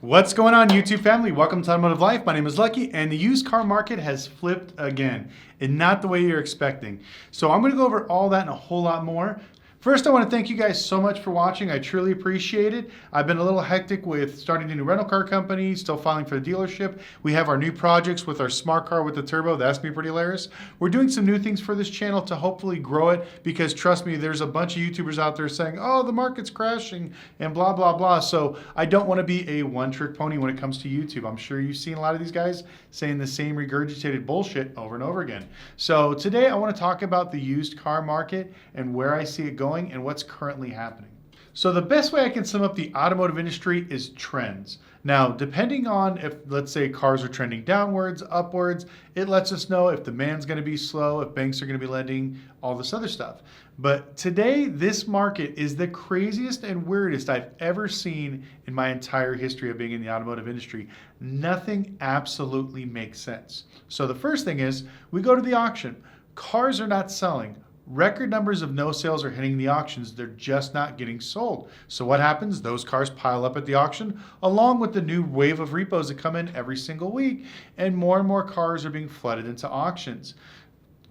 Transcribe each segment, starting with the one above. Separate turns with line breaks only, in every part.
What's going on, YouTube family? Welcome to Automotive Life. My name is Lucky, and the used car market has flipped again, and not the way you're expecting. So I'm going to go over all that and a whole lot more. First, I want to thank you guys so much for watching. I truly appreciate it. I've been a little hectic with starting a new rental car company, still filing for the dealership. We have our new projects with our smart car with the turbo. That's going to be pretty hilarious. We're doing some new things for this channel to hopefully grow it, because trust me, there's a bunch of YouTubers out there saying, oh, the market's crashing and blah, blah, blah. So I don't want to be a one-trick pony when it comes to YouTube. I'm sure you've seen a lot of these guys saying the same regurgitated bullshit over and over again. So today I want to talk about the used car market and where I see it going and what's currently happening. So the best way I can sum up the automotive industry is trends. Now, depending on if, let's say, cars are trending downwards, upwards, it lets us know if demand's going to be slow, if banks are going to be lending, all this other stuff. But today, this market is the craziest and weirdest I've ever seen in my entire history of being in the automotive industry. Nothing absolutely makes sense. So the first thing is, we go to the auction. Cars are not selling. Record numbers of no sales are hitting the auctions. They're just not getting sold. So what happens? Those cars pile up at the auction, along with the new wave of repos that come in every single week, and more cars are being flooded into auctions.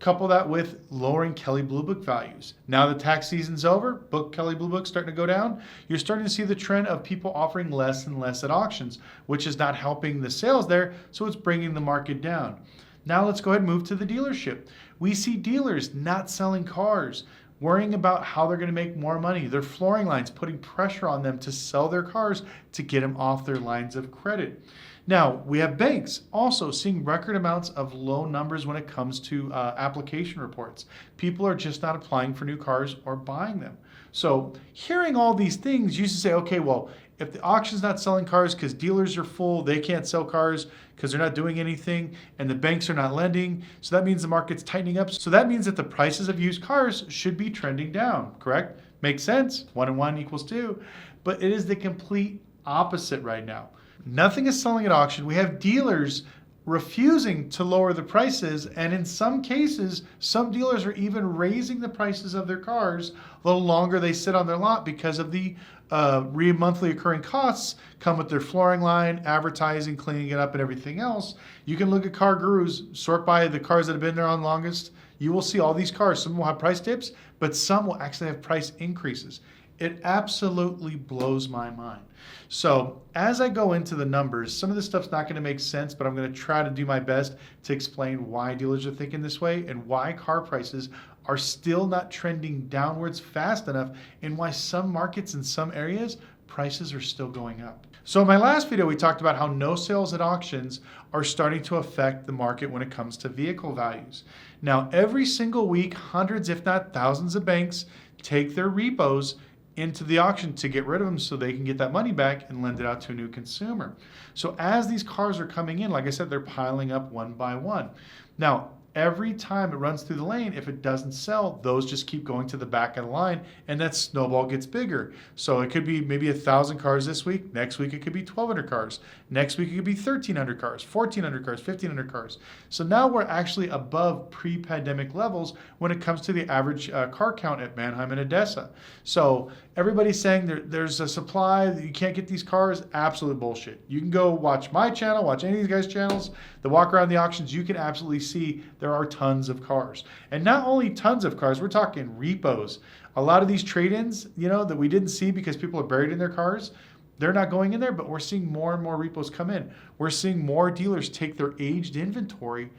Couple that with lowering Kelley Blue Book values. Now the tax season's over, book Kelley Blue Book starting to go down. You're starting to see the trend of people offering less and less at auctions, which is not helping the sales there, so it's bringing the market down. Now let's go ahead and move to the dealership. We see dealers not selling cars, worrying about how they're going to make more money. Their flooring lines putting pressure on them to sell their cars to get them off their lines of credit. Now, we have banks also seeing record amounts of low numbers when it comes to application reports. People are just not applying for new cars or buying them. So hearing all these things, you used to say, okay, well, if the auction's not selling cars because dealers are full, they can't sell cars because they're not doing anything, and the banks are not lending, so that means the market's tightening up. So that means that the prices of used cars should be trending down, correct? Makes sense. 1 and 1 equals 2. But it is the complete opposite right now. Nothing is selling at auction. We have dealers refusing to lower the prices, and in some cases, some dealers are even raising the prices of their cars the longer they sit on their lot because of the monthly occurring costs come with their flooring line, advertising, cleaning it up, and everything else. You can look at Car Gurus, sort by the cars that have been there on longest. You will see all these cars. Some will have price dips, but some will actually have price increases. It absolutely blows my mind. So as I go into the numbers, some of this stuff's not going to make sense, but I'm going to try to do my best to explain why dealers are thinking this way and why car prices are still not trending downwards fast enough, and why some markets in some areas, prices are still going up. So in my last video, we talked about how no sales at auctions are starting to affect the market when it comes to vehicle values. Now, every single week, hundreds, if not thousands of banks take their repos into the auction to get rid of them so they can get that money back and lend it out to a new consumer. So as these cars are coming in, like I said, they're piling up one by one. Now, every time it runs through the lane, if it doesn't sell, those just keep going to the back of the line, and that snowball gets bigger. So it could be maybe 1,000 cars this week. Next week, it could be 1,200 cars. Next week, it could be 1,300 cars, 1,400 cars, 1,500 cars. So now we're actually above pre-pandemic levels when it comes to the average car count at Mannheim and Odessa. So everybody's saying there's a supply, that you can't get these cars. Absolute bullshit. You can go watch my channel, watch any of these guys' channels that walk around the auctions. You can absolutely see there are tons of cars. And not only tons of cars, we're talking repos. A lot of these trade-ins, that we didn't see because people are buried in their cars, they're not going in there, but we're seeing more and more repos come in. We're seeing more dealers take their aged inventory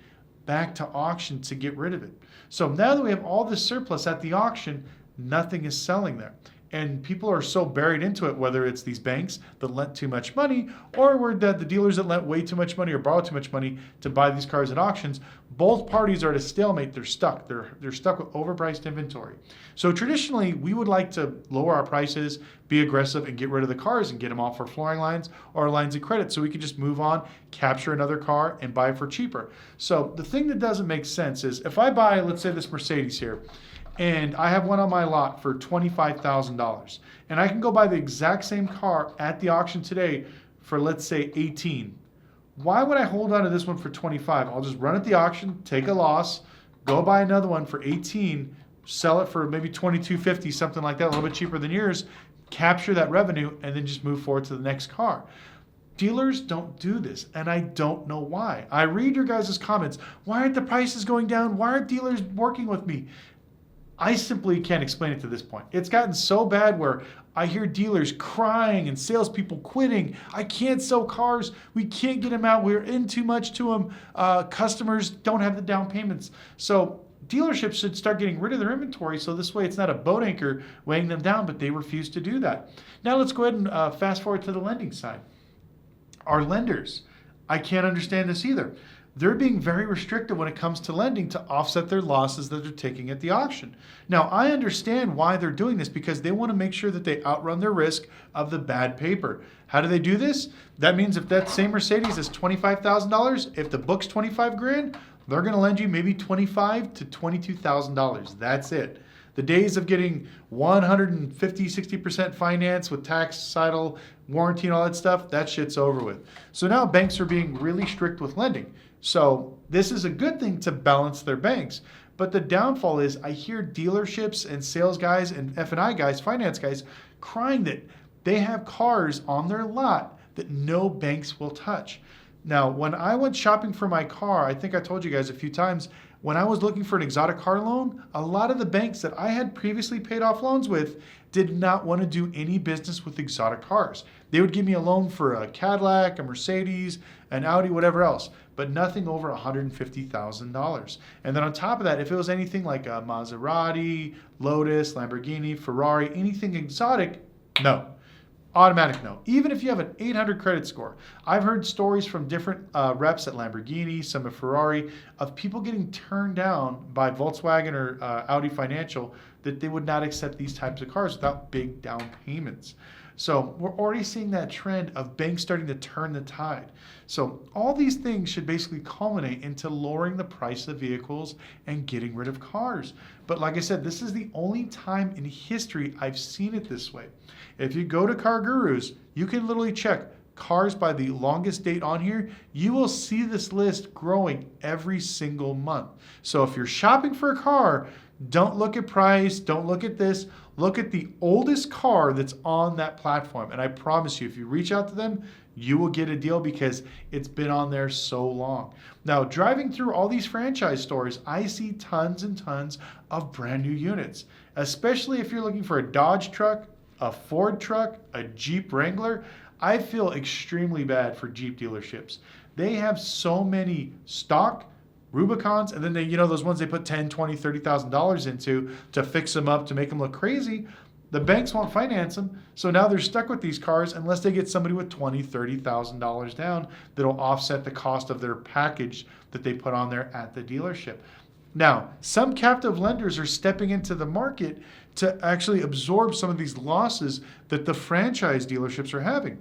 back to auction to get rid of it. So now that we have all this surplus at the auction, nothing is selling there. And people are so buried into it, whether it's these banks that lent too much money, or the dealers that lent way too much money or borrowed too much money to buy these cars at auctions. Both parties are at a stalemate. They're stuck. They're stuck with overpriced inventory. So traditionally, we would like to lower our prices, be aggressive, and get rid of the cars and get them off our flooring lines or our lines of credit so we can just move on, capture another car, and buy it for cheaper. So the thing that doesn't make sense is if I buy, let's say, this Mercedes here, and I have one on my lot for $25,000, and I can go buy the exact same car at the auction today for, let's say, 18. Why would I hold on to this one for 25? I'll just run at the auction, take a loss, go buy another one for 18, sell it for maybe $22.50, something like that, a little bit cheaper than yours, capture that revenue, and then just move forward to the next car. Dealers don't do this, and I don't know why. I read your guys' comments. Why aren't the prices going down? Why aren't dealers working with me? I simply can't explain it to this point. It's gotten so bad where I hear dealers crying and salespeople quitting. I can't sell cars. We can't get them out. We're in too much to them. Customers don't have the down payments. So dealerships should start getting rid of their inventory so this way it's not a boat anchor weighing them down, but they refuse to do that. Now let's go ahead and fast forward to the lending side. Our lenders, I can't understand this either. They're being very restrictive when it comes to lending to offset their losses that they're taking at the auction. Now, I understand why they're doing this because they want to make sure that they outrun their risk of the bad paper. How do they do this? That means if that same Mercedes is $25,000, if the book's 25 grand, they're going to lend you maybe $25,000 to $22,000. That's it. The days of getting 150, 60% finance with tax, title, warranty, and all that stuff, that shit's over with. So now banks are being really strict with lending. So this is a good thing to balance their banks. But the downfall is I hear dealerships and sales guys and F&I guys, finance guys, crying that they have cars on their lot that no banks will touch. Now, when I went shopping for my car, I think I told you guys a few times, when I was looking for an exotic car loan, a lot of the banks that I had previously paid off loans with did not want to do any business with exotic cars. They would give me a loan for a Cadillac, a Mercedes, an Audi, whatever else, but nothing over $150,000. And then on top of that, if it was anything like a Maserati, Lotus, Lamborghini, Ferrari, anything exotic, no. Automatic no. Even if you have an 800 credit score. I've heard stories from different reps at Lamborghini, some at Ferrari, of people getting turned down by Volkswagen or Audi Financial that they would not accept these types of cars without big down payments. So we're already seeing that trend of banks starting to turn the tide. So all these things should basically culminate into lowering the price of vehicles and getting rid of cars. But like I said, this is the only time in history I've seen it this way. If you go to Car Gurus, you can literally check cars by the longest date on here. You will see this list growing every single month. So if you're shopping for a car, don't look at price, don't look at this. Look at the oldest car that's on that platform. And I promise you, if you reach out to them, you will get a deal because it's been on there so long. Now, driving through all these franchise stores, I see tons and tons of brand new units, especially if you're looking for a Dodge truck, a Ford truck, a Jeep Wrangler. I feel extremely bad for Jeep dealerships. They have so many stock Rubicons, and then they, those ones they put $10,000, $20,000, $30,000 into to fix them up, to make them look crazy. The banks won't finance them, so now they're stuck with these cars unless they get somebody with $20,000, $30,000 down that'll offset the cost of their package that they put on there at the dealership. Now, some captive lenders are stepping into the market to actually absorb some of these losses that the franchise dealerships are having.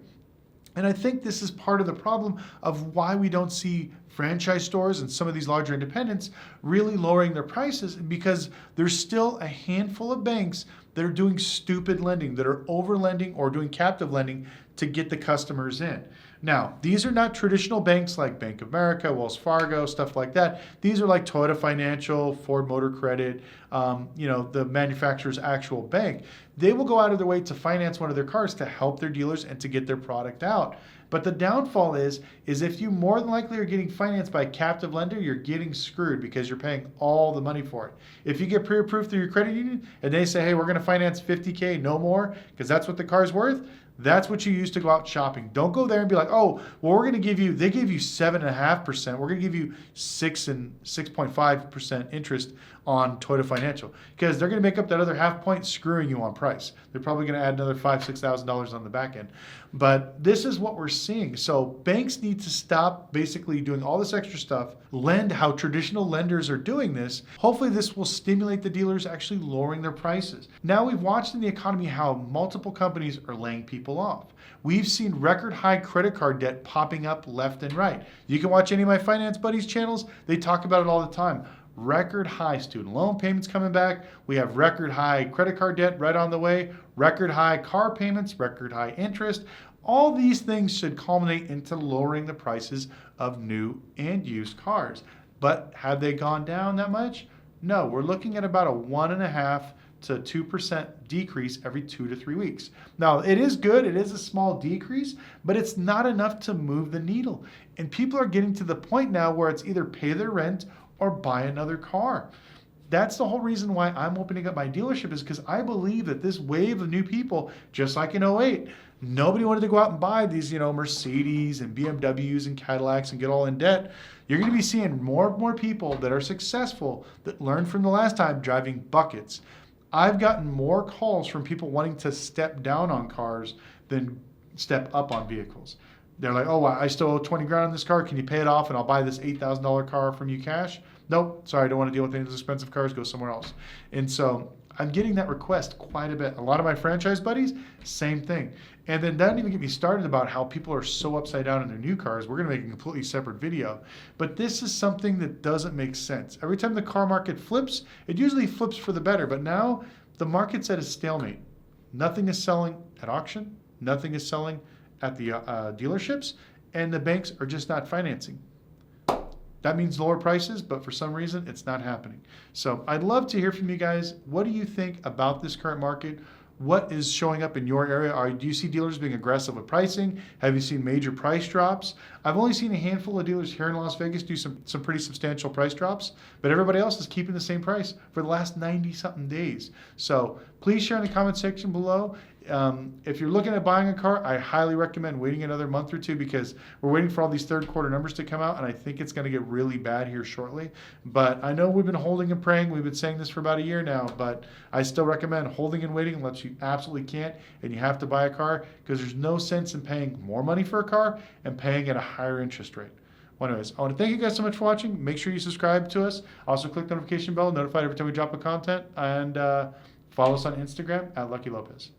And I think this is part of the problem of why we don't see franchise stores and some of these larger independents really lowering their prices, because there's still a handful of banks that are doing stupid lending, that are over lending or doing captive lending to get the customers in. Now, these are not traditional banks like Bank of America, Wells Fargo, stuff like that. These are like Toyota Financial, Ford Motor Credit, the manufacturer's actual bank. They will go out of their way to finance one of their cars to help their dealers and to get their product out. But the downfall is if you more than likely are getting financed by a captive lender, you're getting screwed because you're paying all the money for it. If you get pre-approved through your credit union and they say, hey, we're going to finance $50,000, no more, because that's what the car's worth, that's what you use to go out shopping. Don't go there and be like, oh, well, we're going to give you, they gave you 7.5%. We're going to give you 6 and 6.5% interest on Toyota Financial, because they're going to make up that other half point screwing you on price. They're probably going to add another $5,000, $6,000 on the back end. But this is what we're seeing. So banks need to stop basically doing all this extra stuff, lend how traditional lenders are doing this. Hopefully this will stimulate the dealers actually lowering their prices. Now we've watched in the economy how multiple companies are laying people off. We've seen record high credit card debt popping up left and right. You can watch any of my finance buddies channels. They talk about it all the time. Record high student loan payments coming back. We have record high credit card debt right on the way, record high car payments, record high interest. All these things should culminate into lowering the prices of new and used cars. But have they gone down that much? No, we're looking at about a 1.5 to 2% decrease every 2 to 3 weeks. Now, it is good. It is a small decrease, but it's not enough to move the needle. And people are getting to the point now where it's either pay their rent or buy another car. That's the whole reason why I'm opening up my dealership, is because I believe that this wave of new people, just like in '08, nobody wanted to go out and buy these, Mercedes and BMWs and Cadillacs and get all in debt. You're going to be seeing more and more people that are successful that learned from the last time driving buckets. I've gotten more calls from people wanting to step down on cars than step up on vehicles. They're like, oh, I still owe 20 grand on this car. Can you pay it off and I'll buy this $8,000 car from you cash? Nope, sorry, I don't want to deal with any of those expensive cars. Go somewhere else. And so I'm getting that request quite a bit. A lot of my franchise buddies, same thing. And then don't even get me started about how people are so upside down in their new cars. We're going to make a completely separate video. But this is something that doesn't make sense. Every time the car market flips, it usually flips for the better. But now the market's at a stalemate. Nothing is selling at auction. Nothing is selling at the dealerships. And the banks are just not financing. That means lower prices, but for some reason, it's not happening. So I'd love to hear from you guys. What do you think about this current market? What is showing up in your area? Do you see dealers being aggressive with pricing? Have you seen major price drops? I've only seen a handful of dealers here in Las Vegas do some pretty substantial price drops, but everybody else is keeping the same price for the last 90-something days. So please share in the comment section below. If you're looking at buying a car, I highly recommend waiting another month or two, because we're waiting for all these third quarter numbers to come out, and I think it's going to get really bad here shortly. But I know we've been holding and praying. We've been saying this for about a year now, but I still recommend holding and waiting unless you absolutely can't and you have to buy a car, because there's no sense in paying more money for a car and paying at a higher interest rate. Well, anyways, I want to thank you guys so much for watching. Make sure you subscribe to us. Also click the notification bell, notified every time we drop a content, and follow us on Instagram at Lucky Lopez.